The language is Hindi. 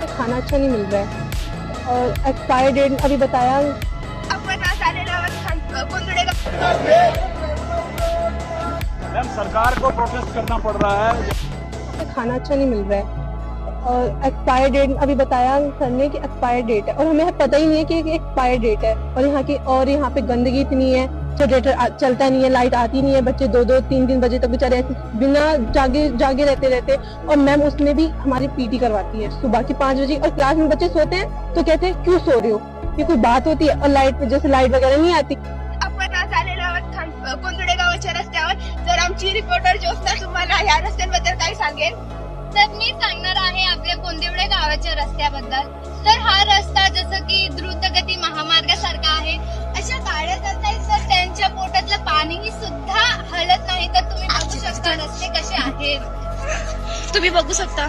खाना अच्छा नहीं मिल रहा है और एक्सपायर डेट अभी बताया। आपण आज आलेलो आहोत कोंदुडेगाव। मैम सरकार को प्रोटेस्ट करना पड़ रहा है। खाना अच्छा नहीं मिल रहा है और एक्सपायर डेट अभी बताया सर ने कि एक्सपायर डेट है और हमें पता ही नहीं है कि एक्सपायर डेट है। और यहाँ पे गंदगी इतनी है, जनरेटर चलता नहीं है, लाइट आती नहीं है, बच्चे 2-2-3-3 बजे तक बेचारे ऐसे बिना जागे रहते और मैम उसमें भी हमारी पीटी करवाती है सुबह की 5 बजे और क्लास में बच्चे सोते हैं तो कहते हैं क्यों सो रहे हो, ये कोई बात होती है। और लाइट जैसे लाइट वगैरह नहीं आती। आपण आज आलेलो आहोत कोंदुडेगावच्या रस्त्यावर। तर आमची रिपोर्टर ज्योत्स्ना तुम्हाला या रस्त्यांबद्दल काय सांगेल? तर मी सांगणार आहे आपल्या कोंदिवडे गावाच्या रस्त्याबद्दल। तर हा रस्ता जसं की द्रुतगती महामार्गासारखा आहे, अशा गाड्या जात आहेत तर त्यांच्या पोटातलं पाणीही सुद्धा हलत नाही। तर तुम्ही बघू शकता रस्ते कसे आहेत, तुम्ही बघू शकता।